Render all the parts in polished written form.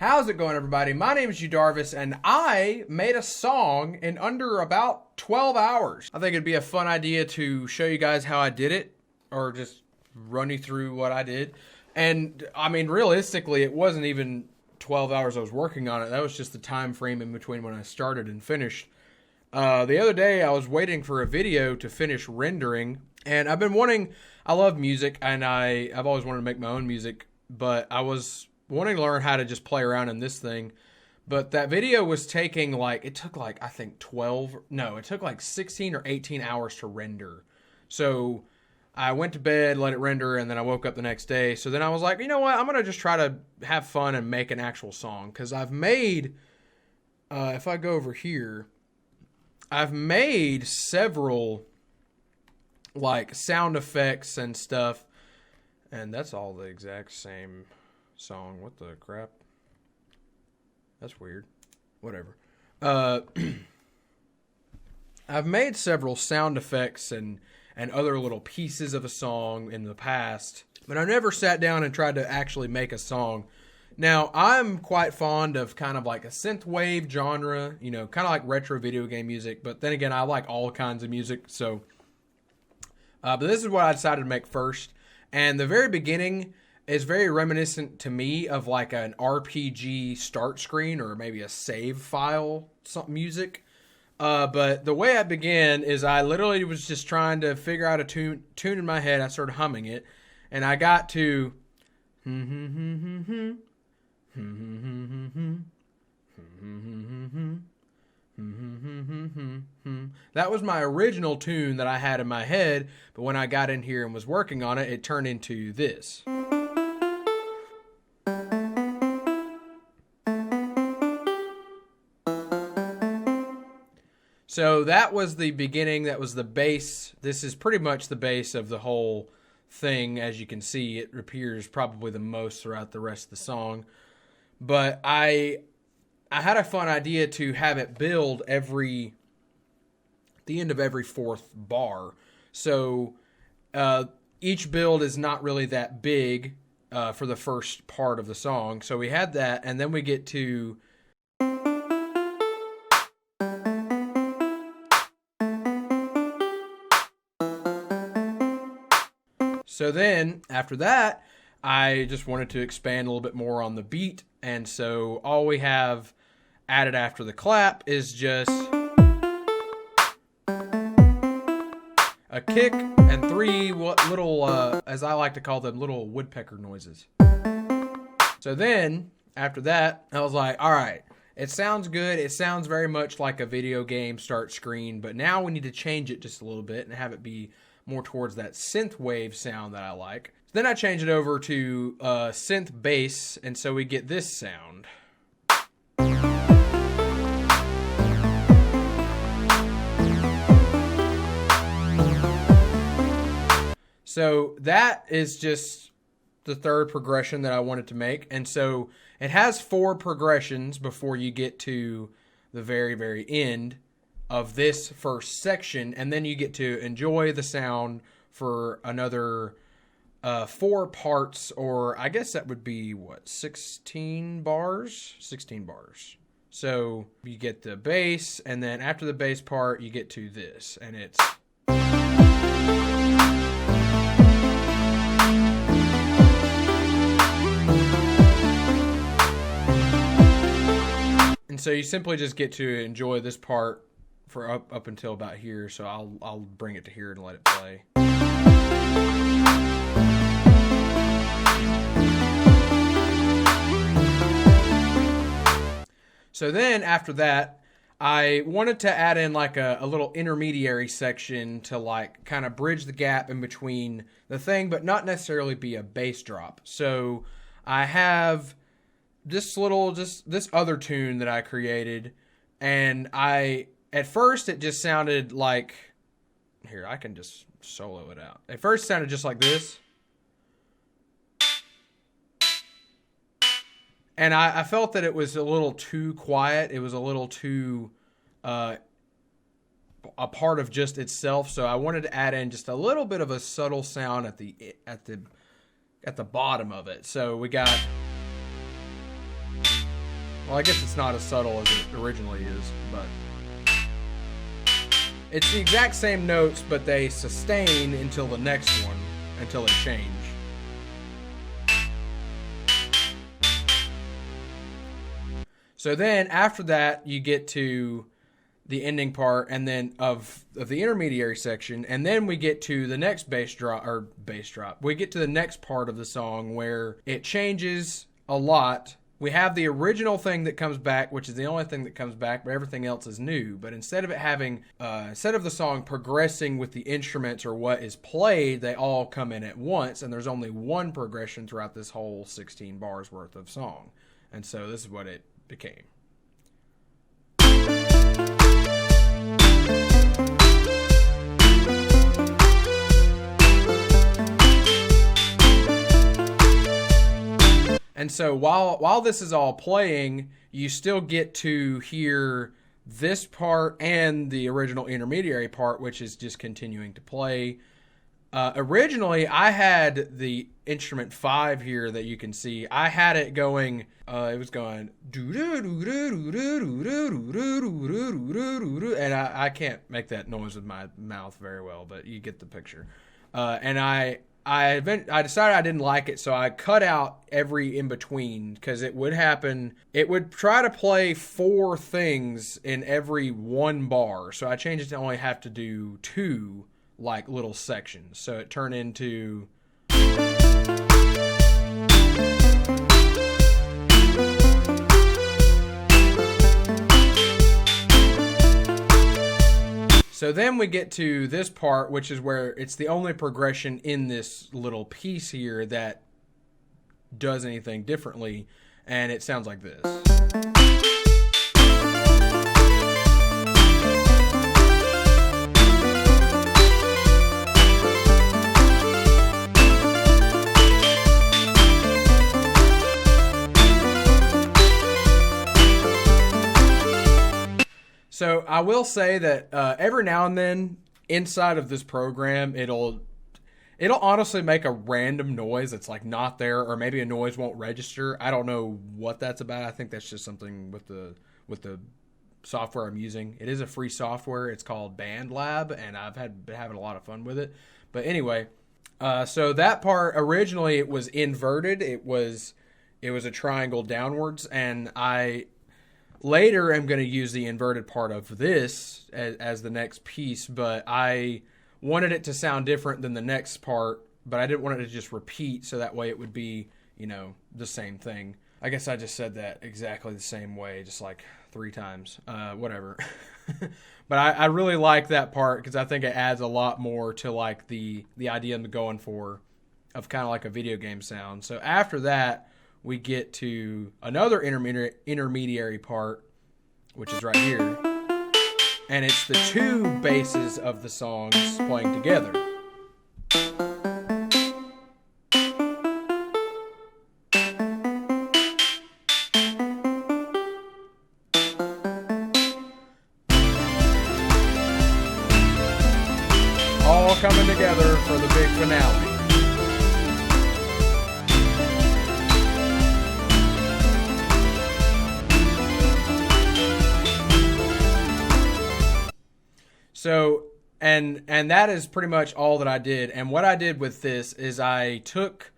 How's it going, everybody? My name is Udarvis, and I made a song in under about 12 hours. I think it'd be a fun idea to show you guys how I did it, or just run you through what I did. And, I mean, realistically, it wasn't even 12 hours I was working on it. That was just the time frame in between when I started and finished. The other day, I was waiting for a video to finish rendering, and I've been wanting... I love music, and I've always wanted to make my own music, but I was wanting to learn how to just play around in this thing. But that video was taking it took I think 16 or 18 hours to render. So I went to bed, let it render, and then I woke up the next day. So then I was like, you know what, I'm going to just try to have fun and make an actual song. Because I've made, if I go over here, I've made several sound effects and stuff. And that's all the exact same song. What the crap? That's weird. Whatever. I've made several sound effects and other little pieces of a song in the past, but I never sat down and tried to actually make a song. Now, I'm quite fond of kind of like a synthwave genre, you know, kind of like retro video game music, but then again, I like all kinds of music, so... but this is what I decided to make first, and the very beginning is very reminiscent to me of like an RPG start screen or maybe a save file music. But the way I began is I literally was just trying to figure out a tune in my head. I started humming it, and I got to that was my original tune that I had in my head, but when I got in here and was working on it, it turned into this. So that was the beginning, that was the base. This is pretty much the base of the whole thing. As you can see, it appears probably the most throughout the rest of the song. But I had a fun idea to have it build the end of every fourth bar. So each build is not really that big for the first part of the song. So we had that, and then we get to... So then, after that, I just wanted to expand a little bit more on the beat, and so all we have added after the clap is just a kick and three little, as I like to call them, little woodpecker noises. So then, after that, I was like, all right, it sounds good. It sounds very much like a video game start screen, but now we need to change it just a little bit and have it be more towards that synth wave sound that I like. Then I change it over to synth bass, and so we get this sound. So that is just the third progression that I wanted to make. And so it has 4 progressions before you get to the very, very end of this first section, and then you get to enjoy the sound for another 4 parts, or I guess that would be, 16 bars? 16 bars. So you get the bass, and then after the bass part, you get to this, and it's... And so you simply just get to enjoy this part for up until about here, so I'll bring it to here and let it play. So then after that, I wanted to add in a little intermediary section to kind of bridge the gap in between the thing, but not necessarily be a bass drop. So I have this other tune that I created, and at first, it just sounded like... Here, I can just solo it out. At first, it sounded just like this. And I felt that it was a little too quiet. It was a little too a part of just itself. So I wanted to add in just a little bit of a subtle sound at the bottom of it. So we got... Well, I guess it's not as subtle as it originally is, but it's the exact same notes, but they sustain until the next one, until they change. So then after that, you get to the ending part, and then of the intermediary section, and then we get to the next bass drop. We get to the next part of the song where it changes a lot. We have the original thing that comes back, which is the only thing that comes back, but everything else is new. But instead of it having, instead of the song progressing with the instruments or what is played, they all come in at once, and there's only one progression throughout this whole 16 bars worth of song. And so this is what it became. And so while this is all playing, you still get to hear this part and the original intermediary part, which is just continuing to play. Originally, I had the instrument 5 here that you can see. I had it going, it was going, and I can't make that noise with my mouth very well, but you get the picture. And I decided I didn't like it, so I cut out every in between, because it would happen. It would try to play 4 things in every 1 bar, so I changed it to only have to do 2 like little sections. So it turned into So then we get to this part, which is where it's the only progression in this little piece here that does anything differently, and it sounds like this. So I will say that every now and then inside of this program, it'll honestly make a random noise that's like not there, or maybe a noise won't register. I don't know what that's about. I think that's just something with the software I'm using. It is a free software. It's called BandLab, and I've been having a lot of fun with it. But anyway, so that part originally it was inverted. It was a triangle downwards, and I later I'm going to use the inverted part of this as the next piece, but I wanted it to sound different than the next part, but I didn't want it to just repeat, so that way it would be, the same thing. I guess I just said that exactly the same way, just like 3 times. Whatever. But I really like that part because I think it adds a lot more to like the idea I'm going for of kind of like a video game sound. So after that, we get to another intermediary part, which is right here. And it's the 2 basses of the songs playing together. All coming together for the big finale. So, and that is pretty much all that I did. And what I did with this is I took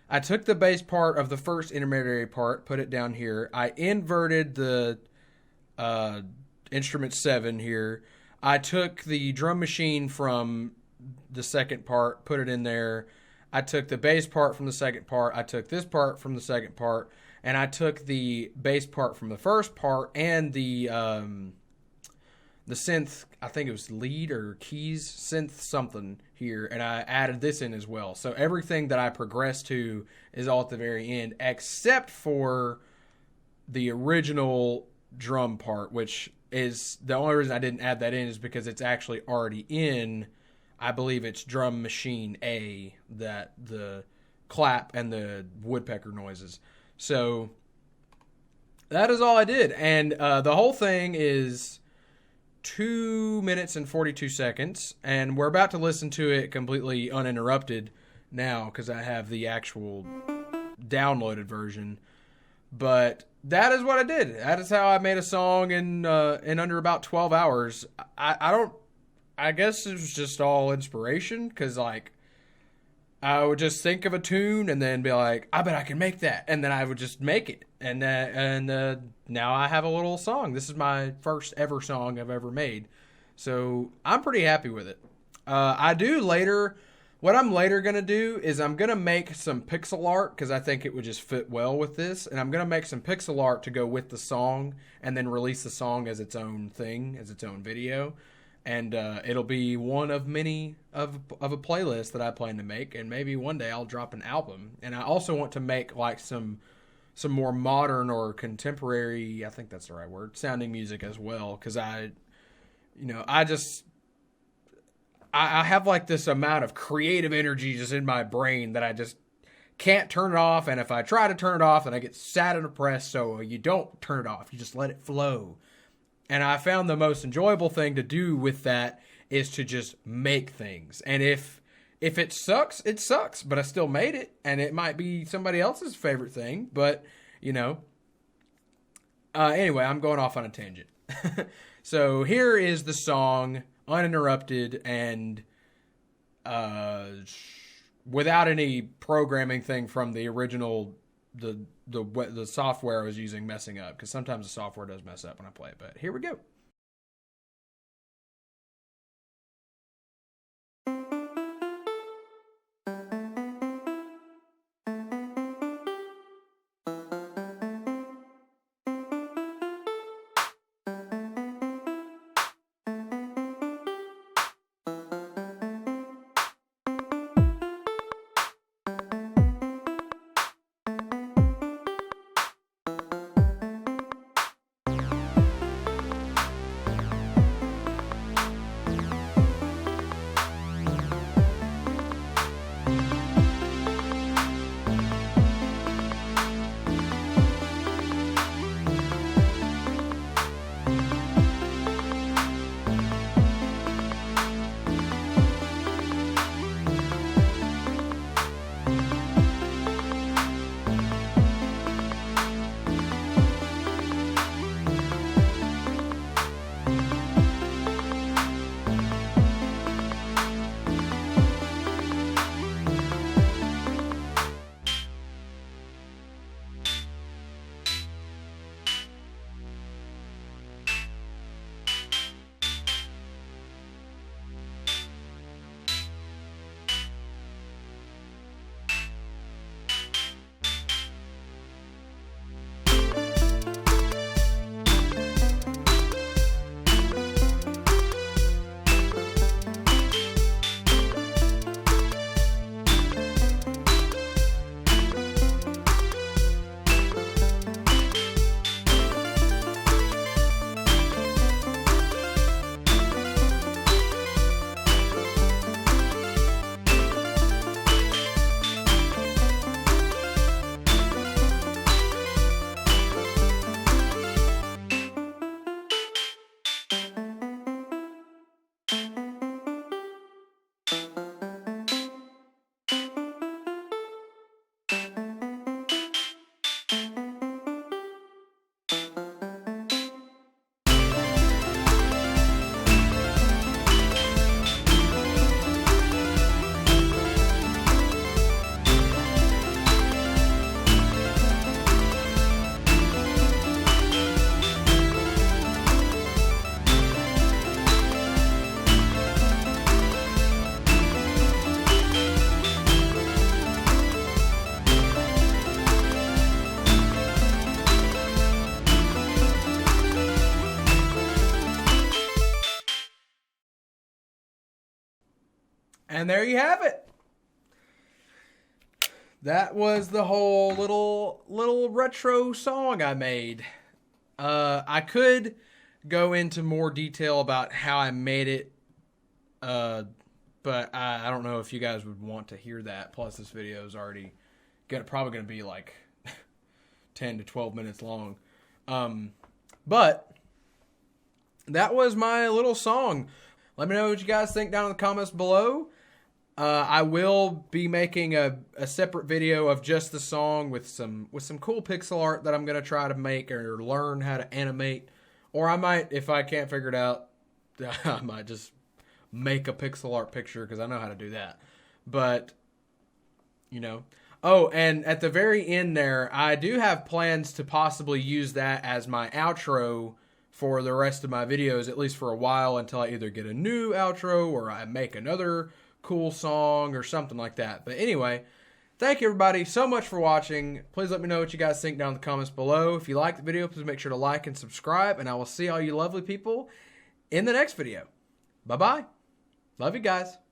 the bass part of the first intermediary part, put it down here. I inverted the instrument 7 here. I took the drum machine from the second part, put it in there. I took the bass part from the second part. I took this part from the second part. And I took the bass part from the first part and the synth, I think it was lead or keys, synth something here, and I added this in as well. So everything that I progressed to is all at the very end, except for the original drum part, which is the only reason I didn't add that in is because it's actually already in, I believe it's drum machine A, that the clap and the woodpecker noises. So that is all I did, and the whole thing is 2 minutes and 42 seconds, and we're about to listen to it completely uninterrupted now because I have the actual downloaded version. But that is what I did. That is how I made a song in under about 12 hours. I don't. I guess it was just all inspiration because like I would just think of a tune and then be like, I bet I can make that, and then I would just make it, and now I have a little song. This is my first ever song I've ever made, so I'm pretty happy with it. I do later. What I'm later going to do is I'm going to make some pixel art because I think it would just fit well with this. And I'm going to make some pixel art to go with the song and then release the song as its own thing, as its own video. And it'll be one of many of a playlist that I plan to make. And maybe one day I'll drop an album. And I also want to make like some more modern or contemporary, I think that's the right word, sounding music as well. Because I have like this amount of creative energy just in my brain that I just can't turn it off. And if I try to turn it off, then I get sad and depressed. So you don't turn it off. You just let it flow. And I found the most enjoyable thing to do with that is to just make things. And if it sucks, it sucks. But I still made it. And it might be somebody else's favorite thing. But, anyway, I'm going off on a tangent. So here is the song, uninterrupted and without any programming thing from the original the software I was using messing up, because sometimes the software does mess up when I play it. But here we go. And there you have it. That was the whole little retro song I made. I could go into more detail about how I made it, but I don't know if you guys would want to hear that. Plus, this video is already probably going to be like 10 to 12 minutes long. But that was my little song. Let me know what you guys think down in the comments below. I will be making a separate video of just the song with some cool pixel art that I'm going to try to make or learn how to animate. Or I might, if I can't figure it out, I might just make a pixel art picture because I know how to do that. But, you know. Oh, and at the very end there, I do have plans to possibly use that as my outro for the rest of my videos, at least for a while, until I either get a new outro or I make another cool song or something like that. But anyway, thank you everybody so much for watching. Please let me know what you guys think down in the comments below. If you like the video, please make sure to like and subscribe, and I will see all you lovely people in the next video. Bye-bye. Love you guys.